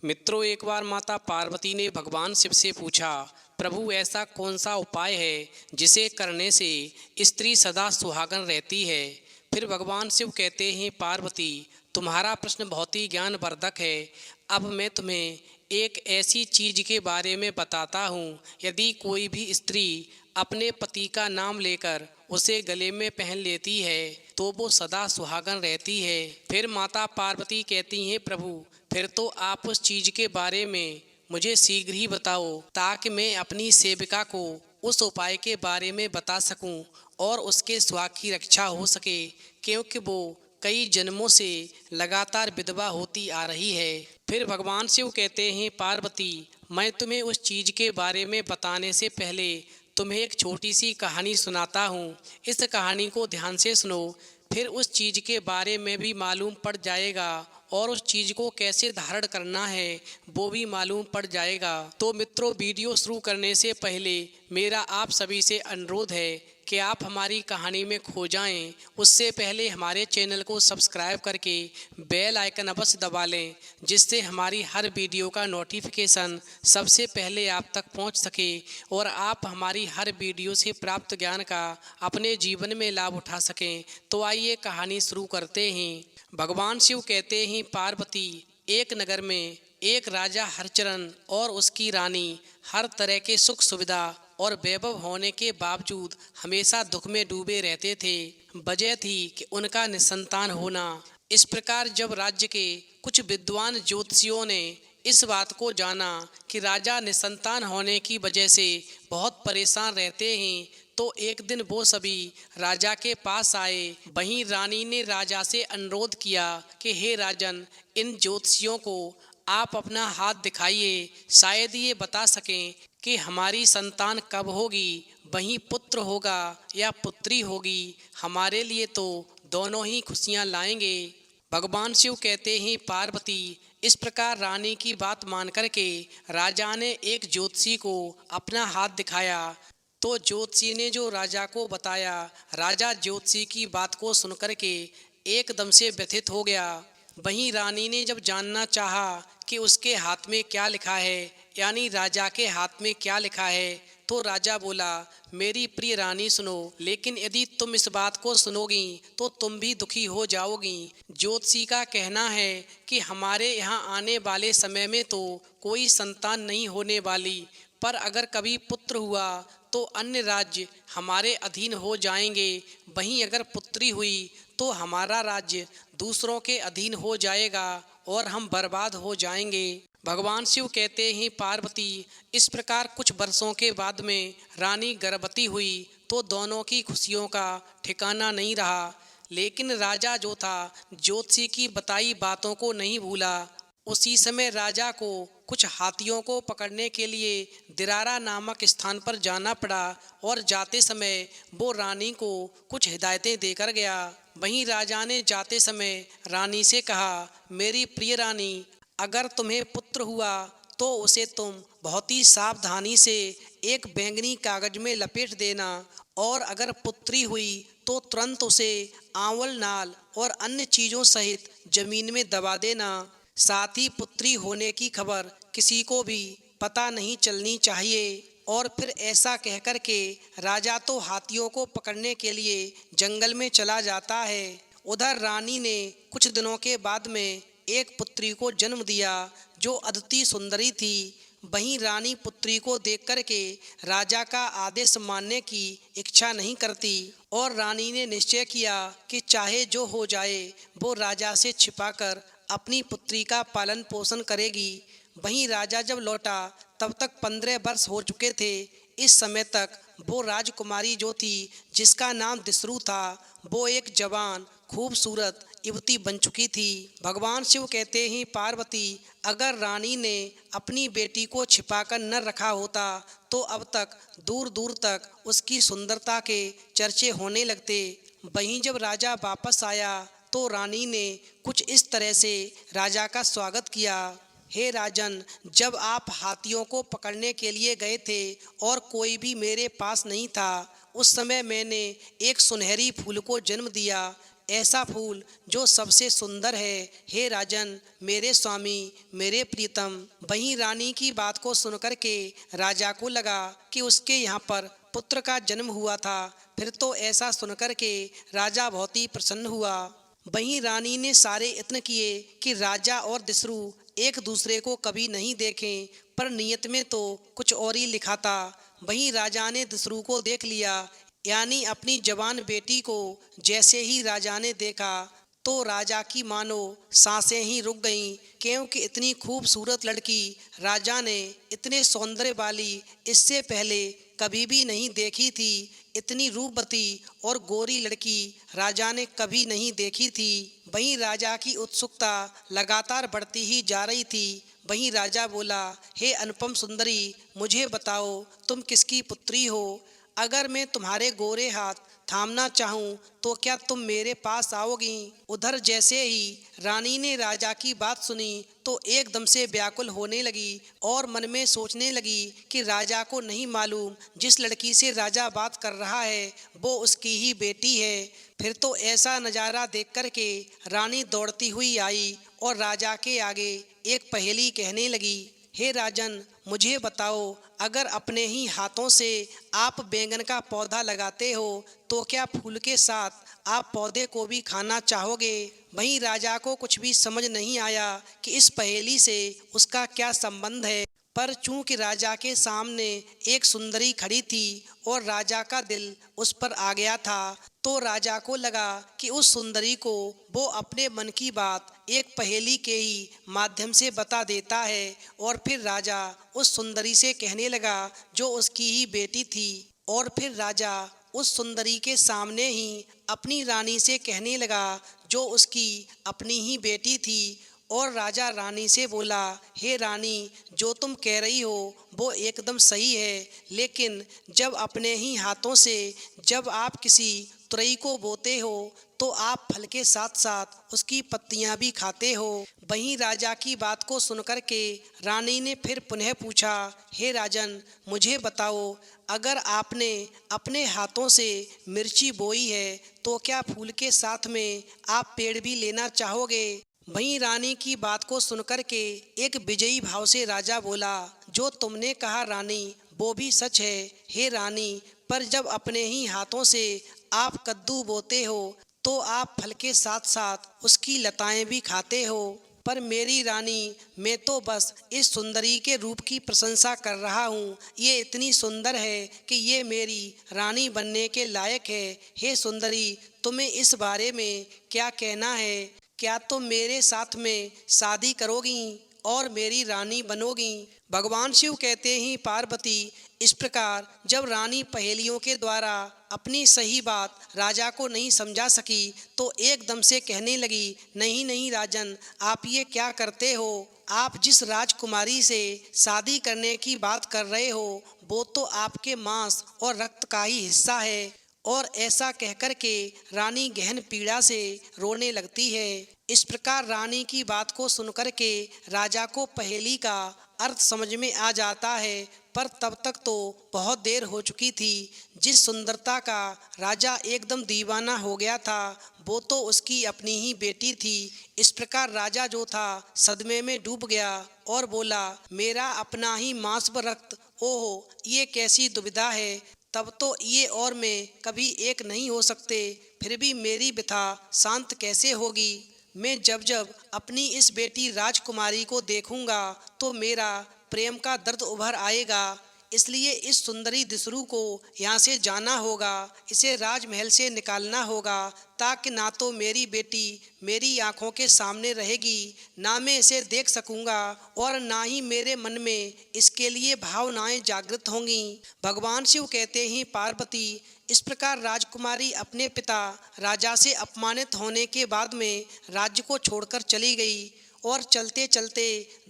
मित्रों, एक बार माता पार्वती ने भगवान शिव से पूछा, प्रभु ऐसा कौन सा उपाय है जिसे करने से स्त्री सदा सुहागन रहती है। फिर भगवान शिव कहते हैं, पार्वती तुम्हारा प्रश्न बहुत ही ज्ञानवर्धक है। अब मैं तुम्हें एक ऐसी चीज के बारे में बताता हूँ, यदि कोई भी स्त्री अपने पति का नाम लेकर उसे गले में पहन लेती है तो वो सदा सुहागन रहती है। फिर माता पार्वती कहती हैं, प्रभु फिर तो आप उस चीज के बारे में मुझे शीघ्र ही बताओ, ताकि मैं अपनी सेविका को उस उपाय के बारे में बता सकूं और उसके सुहाग की रक्षा हो सके, क्योंकि वो कई जन्मों से लगातार विधवा होती आ रही है। फिर भगवान शिव कहते हैं, पार्वती मैं तुम्हें उस चीज के बारे में बताने से पहले तुम्हें एक छोटी सी कहानी सुनाता हूँ। इस कहानी को ध्यान से सुनो, फिर उस चीज के बारे में भी मालूम पड़ जाएगा और उस चीज को कैसे धारण करना है वो भी मालूम पड़ जाएगा। तो मित्रों, वीडियो शुरू करने से पहले मेरा आप सभी से अनुरोध है कि आप हमारी कहानी में खो जाएं। उससे पहले हमारे चैनल को सब्सक्राइब करके बेल आइकन अवश्य दबा लें, जिससे हमारी हर वीडियो का नोटिफिकेशन सबसे पहले आप तक पहुंच सके और आप हमारी हर वीडियो से प्राप्त ज्ञान का अपने जीवन में लाभ उठा सकें। तो आइए कहानी शुरू करते हैं। भगवान शिव कहते हैं, पार्वती एक नगर में एक राजा हरचरण और उसकी रानी हर तरह के सुख सुविधा और वैभव होने के बावजूद हमेशा दुख में डूबे रहते थे। वजह थी कि उनका निसंतान होना। इस प्रकार जब राज्य के कुछ विद्वान ज्योतिषियों ने इस बात को जाना कि राजा निसंतान होने की वजह से बहुत परेशान रहते हैं, तो एक दिन वो सभी राजा के पास आए। वहीं रानी ने राजा से अनुरोध किया कि हे राजन, इन ज्योतिषियों को आप अपना हाथ दिखाइए, शायद ये बता सकें कि हमारी संतान कब होगी, वहीं पुत्र होगा या पुत्री होगी। हमारे लिए तो दोनों ही खुशियां लाएंगे। भगवान शिव कहते हैं, पार्वती इस प्रकार रानी की बात मान करके राजा ने एक ज्योतिषी को अपना हाथ दिखाया। तो ज्योतिषी ने जो राजा को बताया, राजा ज्योतिषी की बात को सुनकर के एकदम से व्यथित हो गया। वहीं रानी ने जब जानना चाहा कि उसके हाथ में क्या लिखा है, यानी राजा के हाथ में क्या लिखा है, तो राजा बोला, मेरी प्रिय रानी सुनो, लेकिन यदि तुम इस बात को सुनोगी तो तुम भी दुखी हो जाओगी। ज्योतिषी का कहना है कि हमारे यहाँ आने वाले समय में तो कोई संतान नहीं होने वाली, पर अगर कभी पुत्र हुआ तो अन्य राज्य हमारे अधीन हो जाएंगे। वहीं अगर पुत्री हुई तो हमारा राज्य दूसरों के अधीन हो जाएगा और हम बर्बाद हो जाएंगे। भगवान शिव कहते हैं, पार्वती इस प्रकार कुछ वर्षों के बाद में रानी गर्भवती हुई तो दोनों की खुशियों का ठिकाना नहीं रहा। लेकिन राजा जो था ज्योतिषी की बताई बातों को नहीं भूला। उसी समय राजा को कुछ हाथियों को पकड़ने के लिए दिरारा नामक स्थान पर जाना पड़ा और जाते समय वो रानी को कुछ हिदायतें देकर गया। वहीं राजा ने जाते समय रानी से कहा, मेरी प्रिय रानी, अगर तुम्हें पुत्र हुआ तो उसे तुम बहुत ही सावधानी से एक बैंगनी कागज में लपेट देना, और अगर पुत्री हुई तो तुरंत उसे आंवल नाल और अन्य चीज़ों सहित जमीन में दबा देना। साथ ही पुत्री होने की खबर किसी को भी पता नहीं चलनी चाहिए। और फिर ऐसा कहकर के राजा तो हाथियों को पकड़ने के लिए जंगल में चला जाता है। उधर रानी ने कुछ दिनों के बाद में एक पुत्री को जन्म दिया जो अद्वितीय सुंदरी थी। वहीं रानी पुत्री को देख कर के राजा का आदेश मानने की इच्छा नहीं करती और रानी ने निश्चय किया कि चाहे जो हो जाए वो राजा से छिपाकर अपनी पुत्री का पालन पोषण करेगी। वहीं राजा जब लौटा तब तक 15 वर्ष हो चुके थे। इस समय तक वो राजकुमारी जो थी, जिसका नाम दिसरू था, वो एक जवान खूबसूरत युवती बन चुकी थी। भगवान शिव कहते हैं, पार्वती अगर रानी ने अपनी बेटी को छिपाकर न रखा होता तो अब तक दूर दूर तक उसकी सुंदरता के चर्चे होने लगते। वहीं जब राजा वापस आया तो रानी ने कुछ इस तरह से राजा का स्वागत किया, हे राजन, जब आप हाथियों को पकड़ने के लिए गए थे और कोई भी मेरे पास नहीं था, उस समय मैंने एक सुनहरी फूल को जन्म दिया। ऐसा फूल जो सबसे सुंदर है। हे राजन, मेरे स्वामी, मेरे प्रीतम। वहीं रानी की बात को सुनकर के राजा को लगा कि उसके यहाँ पर पुत्र का जन्म हुआ था। फिर तो ऐसा सुनकर के राजा बहुत ही प्रसन्न हुआ। वहीं रानी ने सारे यत्न किए कि राजा और दस्यु एक दूसरे को कभी नहीं देखें, पर नियत में तो कुछ और ही लिखा था। वहीं राजा ने दस्यु को देख लिया, यानी अपनी जवान बेटी को। जैसे ही राजा ने देखा तो राजा की मानो सांसें ही रुक गईं, क्योंकि इतनी खूबसूरत लड़की राजा ने इतने सौंदर्य वाली इससे पहले कभी भी नहीं देखी थी। इतनी रूपवती और गोरी लड़की राजा ने कभी नहीं देखी थी। वहीं राजा की उत्सुकता लगातार बढ़ती ही जा रही थी। वहीं राजा बोला, हे अनुपम सुंदरी, मुझे बताओ तुम किसकी पुत्री हो? अगर मैं तुम्हारे गोरे हाथ थामना चाहूँ तो क्या तुम मेरे पास आओगी? उधर जैसे ही रानी ने राजा की बात सुनी तो एकदम से व्याकुल होने लगी और मन में सोचने लगी कि राजा को नहीं मालूम जिस लड़की से राजा बात कर रहा है वो उसकी ही बेटी है। फिर तो ऐसा नज़ारा देख कर के रानी दौड़ती हुई आई और राजा के आगे एक पहेली कहने लगी। हे राजन, मुझे बताओ, अगर अपने ही हाथों से आप बैंगन का पौधा लगाते हो तो क्या फूल के साथ आप पौधे को भी खाना चाहोगे? वहीं राजा को कुछ भी समझ नहीं आया कि इस पहेली से उसका क्या संबंध है, पर चूंकि राजा के सामने एक सुंदरी खड़ी थी और राजा का दिल उस पर आ गया था, तो राजा को लगा कि उस सुंदरी को वो अपने मन की बात एक पहेली के ही माध्यम से बता देता है। और फिर राजा उस सुंदरी से कहने लगा जो उसकी ही बेटी थी। और फिर राजा उस सुंदरी के सामने ही अपनी रानी से कहने लगा जो उसकी अपनी ही बेटी थी। और राजा रानी से बोला, हे रानी, जो तुम कह रही हो वो एकदम सही है, लेकिन जब अपने ही हाथों से जब आप किसी तुरई को बोते हो तो आप फल के साथ साथ उसकी पत्तियां भी खाते हो। वहीं राजा की बात को सुनकर के रानी ने फिर पुनः पूछा, हे राजन, मुझे बताओ, अगर आपने अपने हाथों से मिर्ची बोई है तो क्या फूल के साथ में आप पेड़ भी लेना चाहोगे? वहीं रानी की बात को सुनकर के एक विजयी भाव से राजा बोला, जो तुमने कहा रानी वो भी सच है। हे रानी, पर जब अपने ही हाथों से आप कद्दू बोते हो तो आप फल के साथ साथ उसकी लताएं भी खाते हो। पर मेरी रानी, मैं तो बस इस सुंदरी के रूप की प्रशंसा कर रहा हूँ। ये इतनी सुंदर है कि ये मेरी रानी बनने के लायक है। हे सुंदरी, तुम्हें इस बारे में क्या कहना है? क्या तुम मेरे साथ में शादी करोगी और मेरी रानी बनोगी? भगवान शिव कहते ही पार्वती इस प्रकार जब रानी पहेलियों के द्वारा अपनी सही बात राजा को नहीं समझा सकी तो एकदम से कहने लगी, नहीं नहीं राजन, आप ये क्या करते हो? आप जिस राजकुमारी से शादी करने की बात कर रहे हो वो तो आपके मांस और रक्त का ही हिस्सा है। और ऐसा कहकर के रानी गहन पीड़ा से रोने लगती है। इस प्रकार रानी की बात को सुनकर के राजा को पहेली का अर्थ समझ में आ जाता है, पर तब तक तो बहुत देर हो चुकी थी। जिस सुंदरता का राजा एकदम दीवाना हो गया था वो तो उसकी अपनी ही बेटी थी। इस प्रकार राजा जो था सदमे में डूब गया और बोला, मेरा अपना ही मांस व रक्त, ओहो, ये कैसी दुविधा है। तब तो ये और मैं कभी एक नहीं हो सकते, फिर भी मेरी व्यथा शांत कैसे होगी? मैं जब जब अपनी इस बेटी राजकुमारी को देखूंगा तो मेरा प्रेम का दर्द उभर आएगा। इसलिए इस सुंदरी दस्यु को यहाँ से जाना होगा, इसे राजमहल से निकालना होगा, ताकि ना तो मेरी बेटी मेरी आंखों के सामने रहेगी, ना मैं इसे देख सकूंगा और ना ही मेरे मन में इसके लिए भावनाएं जागृत होंगी। भगवान शिव कहते ही पार्वती इस प्रकार राजकुमारी अपने पिता राजा से अपमानित होने के बाद में राज्य को छोड़कर चली गई और चलते चलते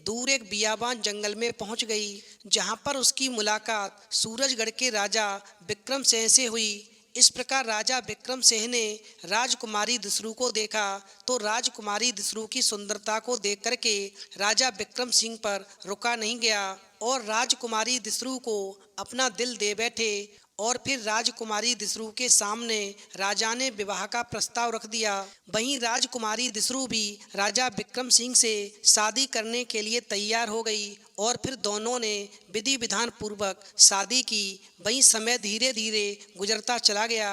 दूर एक बियाबान जंगल में पहुंच गई, जहां पर उसकी मुलाकात सूरजगढ़ के राजा विक्रम सिंह से हुई। इस प्रकार राजा विक्रम सिंह ने राजकुमारी दस्यु को देखा तो राजकुमारी दस्यु की सुंदरता को देख करके राजा विक्रम सिंह पर रुका नहीं गया और राजकुमारी दस्यु को अपना दिल दे बैठे और फिर राजकुमारी दिसरू के सामने राजा ने विवाह का प्रस्ताव रख दिया। वहीं राजकुमारी दिसरू भी राजा विक्रम सिंह से शादी करने के लिए तैयार हो गई और फिर दोनों ने विधि विधान पूर्वक शादी की। वहीं समय धीरे धीरे गुजरता चला गया,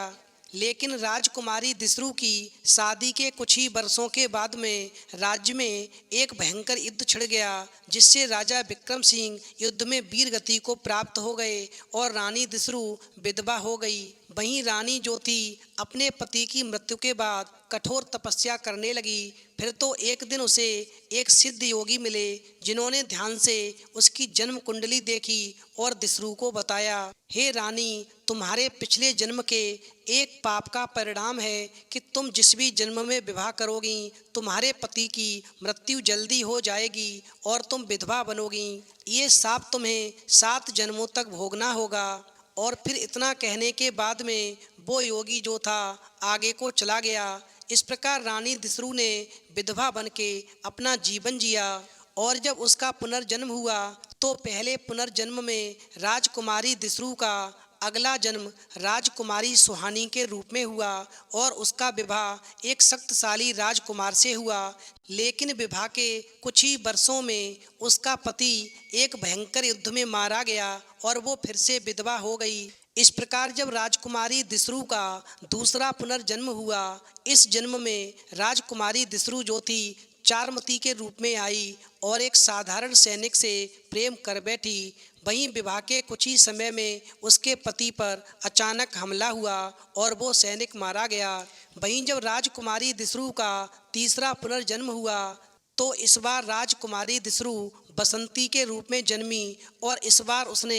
लेकिन राजकुमारी दिसरू की शादी के कुछ ही वर्षों के बाद में राज्य में एक भयंकर युद्ध छिड़ गया, जिससे राजा विक्रम सिंह युद्ध में वीर गति को प्राप्त हो गए और रानी दिसरू विधवा हो गई। वहीं रानी जो थी अपने पति की मृत्यु के बाद कठोर तपस्या करने लगी। फिर तो एक दिन उसे एक सिद्ध योगी मिले, जिन्होंने ध्यान से उसकी जन्म कुंडली देखी और दिसरू को बताया, हे रानी, तुम्हारे पिछले जन्म के एक पाप का परिणाम है कि तुम जिस भी जन्म में विवाह करोगी तुम्हारे पति की मृत्यु जल्दी हो जाएगी और तुम विधवा बनोगी। ये शाप तुम्हें 7 जन्मों तक भोगना होगा। और फिर इतना कहने के बाद में वो योगी जो था आगे को चला गया। इस प्रकार रानी दिसरू ने विधवा बन के अपना जीवन जिया और जब उसका पुनर्जन्म हुआ तो पहले पुनर्जन्म में राजकुमारी दिसरू का अगला जन्म राजकुमारी सुहानी के रूप में हुआ और उसका विवाह एक शक्तिशाली राजकुमार से हुआ। लेकिन विवाह के कुछ ही वर्षों में उसका पति एक भयंकर युद्ध में मारा गया और वो फिर से विधवा हो गई। इस प्रकार जब राजकुमारी दिसरू का दूसरा पुनर्जन्म हुआ, इस जन्म में राजकुमारी दिसरू जो थी चारमती के रूप में आई और एक साधारण सैनिक से प्रेम कर बैठी। वहीं विवाह के कुछ ही समय में उसके पति पर अचानक हमला हुआ और वो सैनिक मारा गया। वहीं जब राजकुमारी दिसरू का तीसरा पुनर्जन्म हुआ तो इस बार राजकुमारी दिसरू बसंती के रूप में जन्मी और इस बार उसने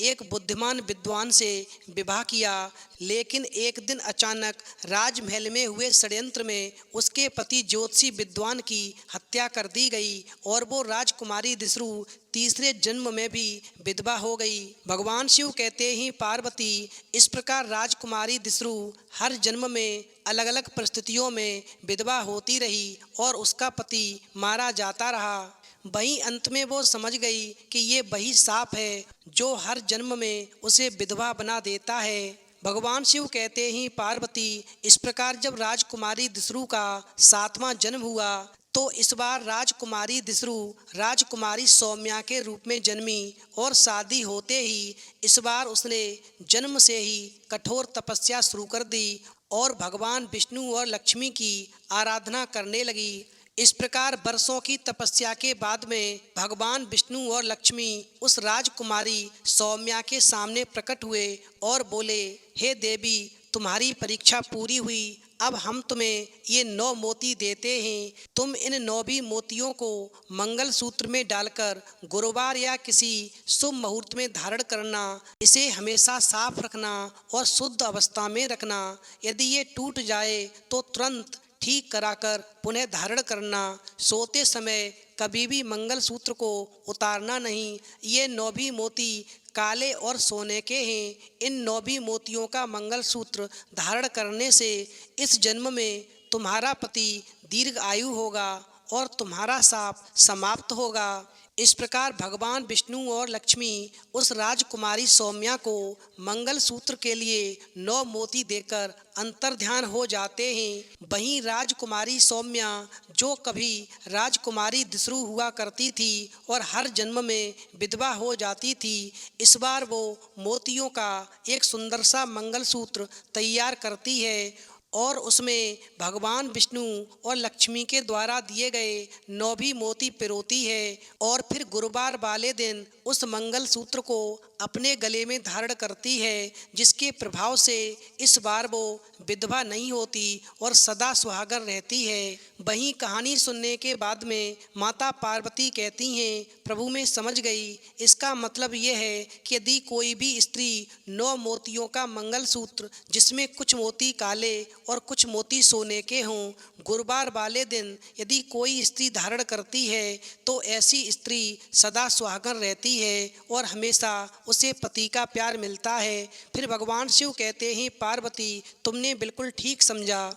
एक बुद्धिमान विद्वान से विवाह किया। लेकिन एक दिन अचानक राजमहल में हुए षड्यंत्र में उसके पति ज्योतिषी विद्वान की हत्या कर दी गई और वो राजकुमारी दिसरू तीसरे जन्म में भी विधवा हो गई। भगवान शिव कहते ही पार्वती इस प्रकार राजकुमारी दिसरू हर जन्म में अलग अलग परिस्थितियों में विधवा होती रही और उसका पति मारा जाता रहा। वहीं अंत में वो समझ गई कि ये वही शाप है जो हर जन्म में उसे विधवा बना देता है। भगवान शिव कहते ही पार्वती इस प्रकार जब राजकुमारी दिसरू का 7वां जन्म हुआ तो इस बार राजकुमारी दिसरू राजकुमारी सौम्या के रूप में जन्मी और शादी होते ही इस बार उसने जन्म से ही कठोर तपस्या शुरू कर दी और भगवान विष्णु और लक्ष्मी की आराधना करने लगी। इस प्रकार वर्षों की तपस्या के बाद में भगवान विष्णु और लक्ष्मी उस राजकुमारी सौम्या के सामने प्रकट हुए और बोले, हे देवी, तुम्हारी परीक्षा पूरी हुई। अब हम तुम्हें ये 9 मोती देते हैं। तुम इन 9 भी मोतियों को मंगल सूत्र में डालकर गुरुवार या किसी शुभ मुहूर्त में धारण करना। इसे हमेशा साफ रखना और शुद्ध अवस्था में रखना। यदि ये टूट जाए तो तुरंत ठीक कराकर पुनः धारण करना। सोते समय कभी भी मंगल सूत्र को उतारना नहीं। ये 9 भी मोती काले और सोने के हैं। इन 9 भी मोतियों का मंगल सूत्र धारण करने से इस जन्म में तुम्हारा पति दीर्घ आयु होगा और तुम्हारा शाप समाप्त होगा। इस प्रकार भगवान विष्णु और लक्ष्मी उस राजकुमारी सौम्या को मंगल सूत्र के लिए 9 मोती देकर अंतर्ध्यान हो जाते हैं। वहीं राजकुमारी सौम्या जो कभी राजकुमारी दिसरू हुआ करती थी और हर जन्म में विधवा हो जाती थी, इस बार वो मोतियों का एक सुंदर सा मंगल सूत्र तैयार करती है और उसमें भगवान विष्णु और लक्ष्मी के द्वारा दिए गए 9 भी मोती पिरोती है और फिर गुरुवार वाले दिन उस मंगल सूत्र को अपने गले में धारण करती है, जिसके प्रभाव से इस बार वो विधवा नहीं होती और सदा सुहागन रहती है। वहीं कहानी सुनने के बाद में माता पार्वती कहती हैं, प्रभु मैं समझ गई। इसका मतलब ये है कि यदि कोई भी स्त्री 9 मोतियों का मंगल सूत्र जिसमें कुछ मोती काले और कुछ मोती सोने के हों, गुरुवार वाले दिन यदि कोई स्त्री धारण करती है तो ऐसी स्त्री सदा सुहागन रहती है और हमेशा उसे पति का प्यार मिलता है। फिर भगवान शिव कहते हैं, पार्वती तुमने बिल्कुल ठीक समझा।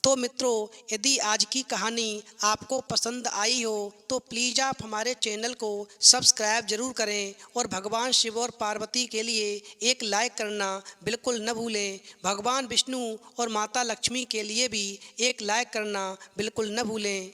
तो मित्रों, यदि आज की कहानी आपको पसंद आई हो तो प्लीज़ आप हमारे चैनल को सब्सक्राइब जरूर करें और भगवान शिव और पार्वती के लिए एक लाइक करना बिल्कुल न भूलें। भगवान विष्णु और माता लक्ष्मी के लिए भी एक लाइक करना बिल्कुल न भूलें।